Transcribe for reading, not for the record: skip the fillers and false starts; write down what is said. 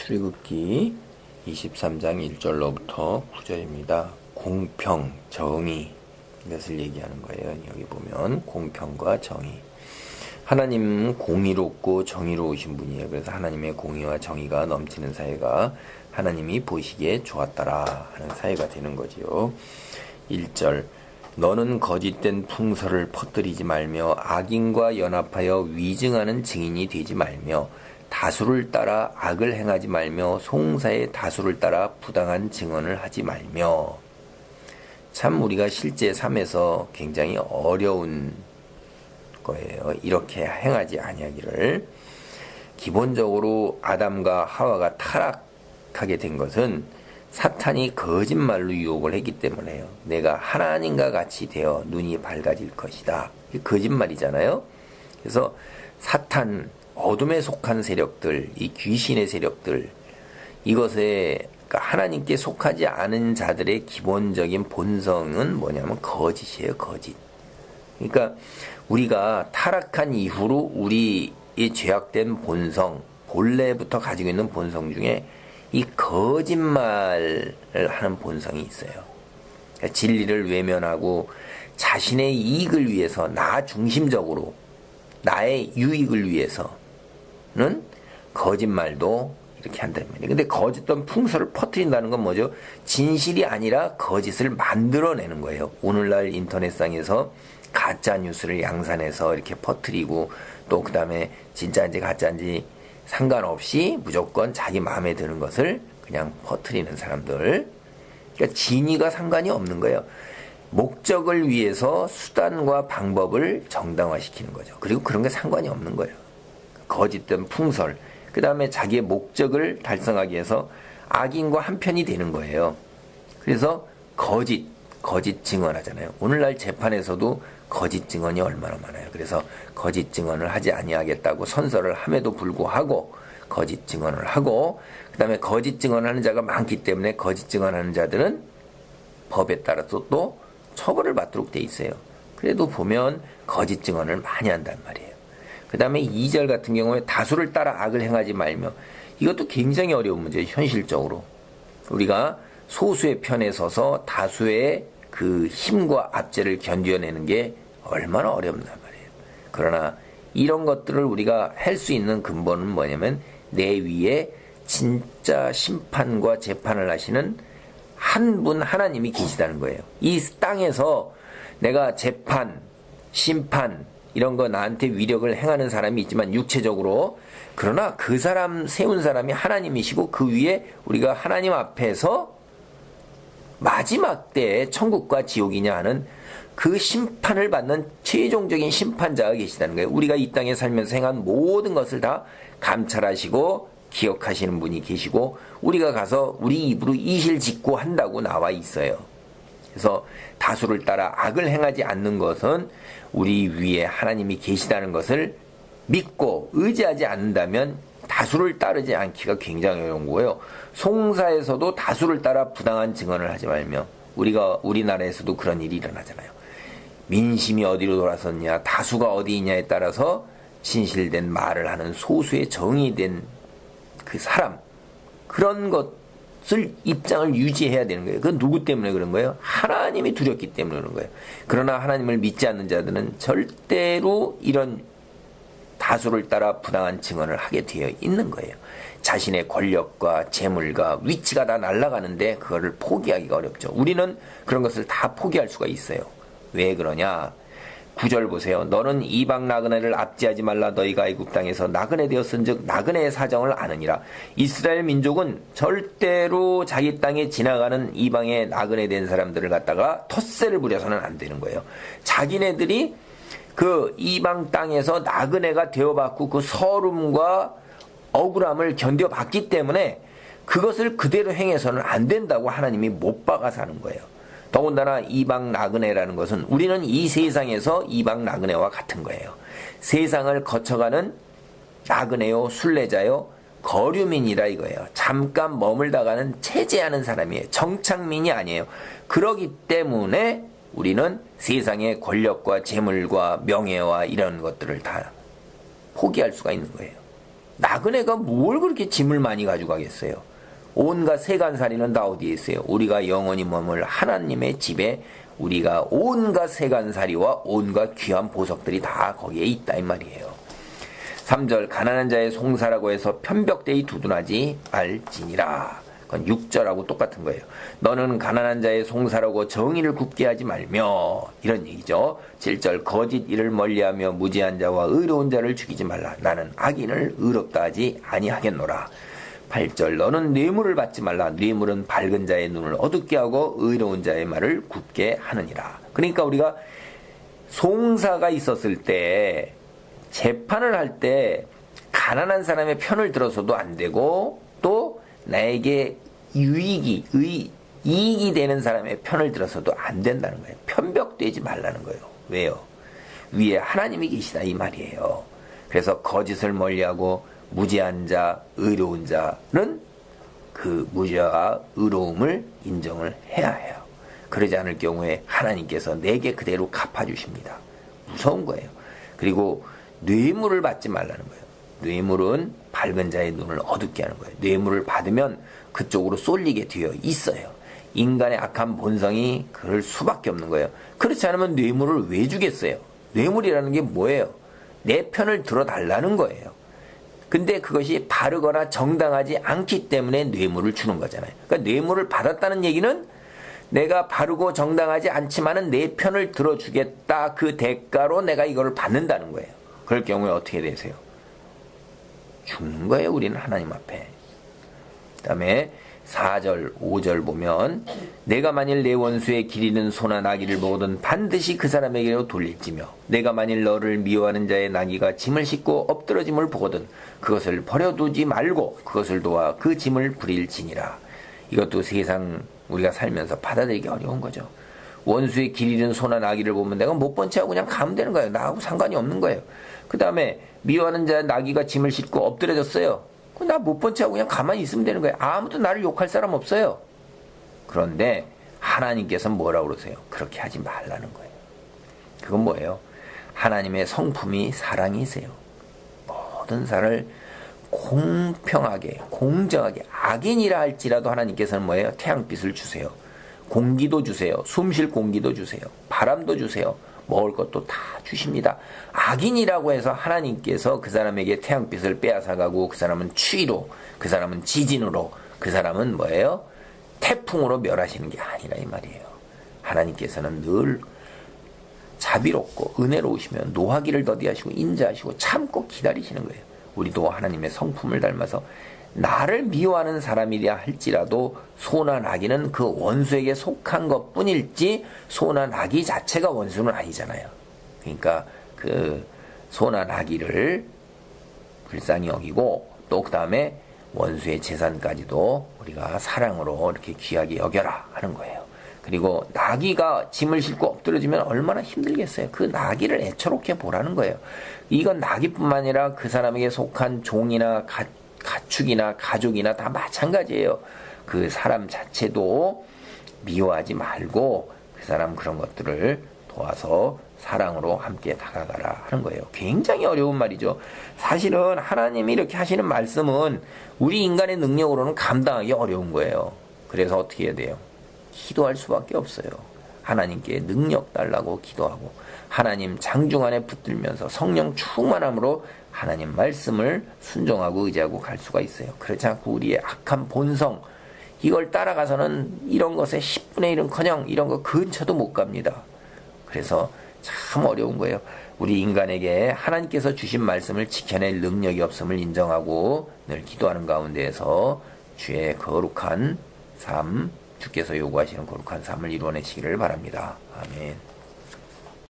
출애굽기 23장 1절로부터 9절입니다. 공평, 정의 이것을 얘기하는 거예요. 여기 보면 공평과 정의. 하나님은 공의롭고 정의로우신 분이에요. 그래서 하나님의 공의와 정의가 넘치는 사회가 하나님이 보시기에 좋았더라 하는 사회가 되는 거지요. 1절 너는 거짓된 풍설을 퍼뜨리지 말며 악인과 연합하여 위증하는 증인이 되지 말며 다수를 따라 악을 행하지 말며 송사의 다수를 따라 부당한 증언을 하지 말며. 참 우리가 실제 삶에서 굉장히 어려운 거예요. 이렇게 행하지 아니하기를. 기본적으로 아담과 하와가 타락하게 된 것은 사탄이 거짓말로 유혹을 했기 때문에요. 내가 하나님과 같이 되어 눈이 밝아질 것이다. 이게 거짓말이잖아요. 그래서 사탄, 어둠에 속한 세력들, 이 귀신의 세력들, 이것에 그러니까 하나님께 속하지 않은 자들의 기본적인 본성은 뭐냐면 거짓이에요. 거짓. 그러니까 우리가 타락한 이후로 우리의 죄악된 본성, 본래부터 가지고 있는 본성 중에 이 거짓말을 하는 본성이 있어요. 그러니까 진리를 외면하고 자신의 이익을 위해서 나 중심적으로 나의 유익을 위해서는 거짓말도 이렇게 한다는 말이에요. 근데 거짓된 풍설을 퍼뜨린다는 건 뭐죠? 진실이 아니라 거짓을 만들어내는 거예요. 오늘날 인터넷상에서 가짜 뉴스를 양산해서 이렇게 퍼뜨리고 또 그 다음에 진짜인지 가짜인지 상관없이 무조건 자기 마음에 드는 것을 그냥 퍼뜨리는 사람들. 그러니까 진위가 상관이 없는 거예요. 목적을 위해서 수단과 방법을 정당화시키는 거죠. 그리고 그런 게 상관이 없는 거예요. 거짓된 풍설. 그 다음에 자기의 목적을 달성하기 위해서 악인과 한편이 되는 거예요. 그래서 거짓 증언하잖아요. 오늘날 재판에서도 거짓 증언이 얼마나 많아요. 그래서 거짓 증언을 하지 아니하겠다고 선서를 함에도 불구하고 거짓 증언을 하고, 그 다음에 거짓 증언하는 자가 많기 때문에 거짓 증언하는 자들은 법에 따라서 또 처벌을 받도록 돼 있어요. 그래도 보면 거짓 증언을 많이 한단 말이에요. 그 다음에 2절 같은 경우에 다수를 따라 악을 행하지 말며. 이것도 굉장히 어려운 문제예요. 현실적으로 우리가 소수의 편에 서서 다수의 그 힘과 압제를 견뎌내는 게 얼마나 어렵단 말이에요. 그러나 이런 것들을 우리가 할 수 있는 근본은 뭐냐면 내 위에 진짜 심판과 재판을 하시는 한 분 하나님이 계시다는 거예요. 이 땅에서 내가 재판, 심판 이런 거 나한테 위력을 행하는 사람이 있지만 육체적으로, 그러나 그 사람 세운 사람이 하나님이시고 그 위에 우리가 하나님 앞에서 마지막 때에 천국과 지옥이냐 하는 그 심판을 받는 최종적인 심판자가 계시다는 거예요. 우리가 이 땅에 살면서 행한 모든 것을 다 감찰하시고 기억하시는 분이 계시고 우리가 가서 우리 입으로 이실직고 한다고 나와 있어요. 그래서 다수를 따라 악을 행하지 않는 것은 우리 위에 하나님이 계시다는 것을 믿고 의지하지 않는다면 다수를 따르지 않기가 굉장히 어려운 거예요. 송사에서도 다수를 따라 부당한 증언을 하지 말며. 우리나라에서도 그런 일이 일어나잖아요. 민심이 어디로 돌아섰냐, 다수가 어디 있냐에 따라서 진실된 말을 하는 소수의 정의된 그 사람, 그런 것을 입장을 유지해야 되는 거예요. 그건 누구 때문에 그런 거예요? 하나님이 두렵기 때문에 그런 거예요. 그러나 하나님을 믿지 않는 자들은 절대로 이런 다수를 따라 부당한 증언을 하게 되어 있는 거예요. 자신의 권력과 재물과 위치가 다 날아가는데 그거를 포기하기가 어렵죠. 우리는 그런 것을 다 포기할 수가 있어요. 왜 그러냐? 9절 보세요. 너는 이방 나그네를 압제하지 말라. 너희가 애굽 땅에서 나그네 되었은즉 나그네의 사정을 아느니라. 이스라엘 민족은 절대로 자기 땅에 지나가는 이방에 나그네 된 사람들을 갖다가 텃세를 부려서는 안 되는 거예요. 자기네들이 그 이방 땅에서 나그네가 되어봤고 그 서름과 억울함을 견뎌봤기 때문에 그것을 그대로 행해서는 안 된다고 하나님이 못 박아서 하는 거예요. 더군다나 이방 나그네라는 것은 우리는 이 세상에서 이방 나그네와 같은 거예요. 세상을 거쳐가는 나그네요, 순례자요, 거류민이라 이거예요. 잠깐 머물다가는 체제하는 사람이에요. 정착민이 아니에요. 그러기 때문에 우리는 세상의 권력과 재물과 명예와 이런 것들을 다 포기할 수가 있는 거예요. 나그네가 뭘 그렇게 짐을 많이 가져가겠어요? 온갖 세간살이는 다 어디에 있어요? 우리가 영원히 머물 하나님의 집에 우리가 온갖 세간살이와 온갖 귀한 보석들이 다 거기에 있다 이 말이에요. 3절 가난한 자의 송사라고 해서 편벽되이 두둔하지 말지니라. 그건 6절하고 똑같은 거예요. 너는 가난한 자의 송사라고 정의를 굽게 하지 말며, 이런 얘기죠. 7절 거짓 일을 멀리하며 무지한 자와 의로운 자를 죽이지 말라. 나는 악인을 의롭다 하지 아니하겠노라. 8절 너는 뇌물을 받지 말라. 뇌물은 밝은 자의 눈을 어둡게 하고 의로운 자의 말을 굽게 하느니라. 그러니까 우리가 송사가 있었을 때, 재판을 할 때 가난한 사람의 편을 들어서도 안 되고, 또 나에게 이익이 되는 사람의 편을 들어서도 안 된다는 거예요. 편벽되지 말라는 거예요. 왜요? 위에 하나님이 계시다 이 말이에요. 그래서 거짓을 멀리하고 무지한 자, 의로운 자는 그 무지와 의로움을 인정을 해야 해요. 그러지 않을 경우에 하나님께서 내게 그대로 갚아주십니다. 무서운 거예요. 그리고 뇌물을 받지 말라는 거예요. 뇌물은 밝은 자의 눈을 어둡게 하는 거예요. 뇌물을 받으면 그쪽으로 쏠리게 되어 있어요. 인간의 악한 본성이 그럴 수밖에 없는 거예요. 그렇지 않으면 뇌물을 왜 주겠어요? 뇌물이라는 게 뭐예요? 내 편을 들어달라는 거예요. 근데 그것이 바르거나 정당하지 않기 때문에 뇌물을 주는 거잖아요. 그러니까 뇌물을 받았다는 얘기는 내가 바르고 정당하지 않지만은 내 편을 들어주겠다. 그 대가로 내가 이걸 받는다는 거예요. 그럴 경우에 어떻게 되세요? 죽는 거예요. 우리는 하나님 앞에. 그 다음에 4절 5절 보면 내가 만일 내 원수의 기리는 소나 나귀를 보거든 반드시 그 사람에게로 돌릴지며 내가 만일 너를 미워하는 자의 나귀가 짐을 싣고 엎드러짐을 보거든 그것을 버려두지 말고 그것을 도와 그 짐을 부릴지니라. 이것도 세상 우리가 살면서 받아들이기 어려운 거죠. 원수의 기리는 소나 나귀를 보면 내가 못 본 채하고 그냥 가면 되는 거예요. 나하고 상관이 없는 거예요. 그 다음에 미워하는 자 나귀가 짐을 싣고 엎드려졌어요. 나 못 본 채하고 그냥 가만히 있으면 되는 거예요. 아무도 나를 욕할 사람 없어요. 그런데 하나님께서는 뭐라고 그러세요? 그렇게 하지 말라는 거예요. 그건 뭐예요? 하나님의 성품이 사랑이세요. 모든 사람을 공평하게 공정하게 악인이라 할지라도 하나님께서는 뭐예요? 태양빛을 주세요. 공기도 주세요. 숨 쉴 공기도 주세요. 바람도 주세요. 먹을 것도 다 주십니다. 악인이라고 해서 하나님께서 그 사람에게 태양빛을 빼앗아가고 그 사람은 추위로, 그 사람은 지진으로, 그 사람은 뭐예요? 태풍으로 멸하시는 게 아니라 이 말이에요. 하나님께서는 늘 자비롭고 은혜로우시며 노하기를 더디하시고 인자하시고 참고 기다리시는 거예요. 우리도 하나님의 성품을 닮아서 나를 미워하는 사람이라 할지라도 소나 나귀는 그 원수에게 속한 것 뿐일지 소나 나귀 자체가 원수는 아니잖아요. 그러니까 그 소나 나귀를 불쌍히 여기고 또 그 다음에 원수의 재산까지도 우리가 사랑으로 이렇게 귀하게 여겨라 하는 거예요. 그리고 나귀가 짐을 싣고 엎드려지면 얼마나 힘들겠어요. 그 나귀를 애처롭게 보라는 거예요. 이건 나귀뿐만 아니라 그 사람에게 속한 종이나 가축이나 가족이나 다 마찬가지예요. 그 사람 자체도 미워하지 말고 그 사람 그런 것들을 도와서 사랑으로 함께 다가가라 하는 거예요. 굉장히 어려운 말이죠. 사실은 하나님이 이렇게 하시는 말씀은 우리 인간의 능력으로는 감당하기 어려운 거예요. 그래서 어떻게 해야 돼요? 기도할 수밖에 없어요. 하나님께 능력 달라고 기도하고 하나님 장중 안에 붙들면서 성령 충만함으로 하나님 말씀을 순종하고 의지하고 갈 수가 있어요. 그렇지 않고 우리의 악한 본성 이걸 따라가서는 이런 것에 10분의 1은커녕 이런 거 근처도 못 갑니다. 그래서 참 어려운 거예요. 우리 인간에게 하나님께서 주신 말씀을 지켜낼 능력이 없음을 인정하고 늘 기도하는 가운데에서 주의 거룩한 삶, 주께서 요구하시는 거룩한 삶을 이루어내시기를 바랍니다. 아멘.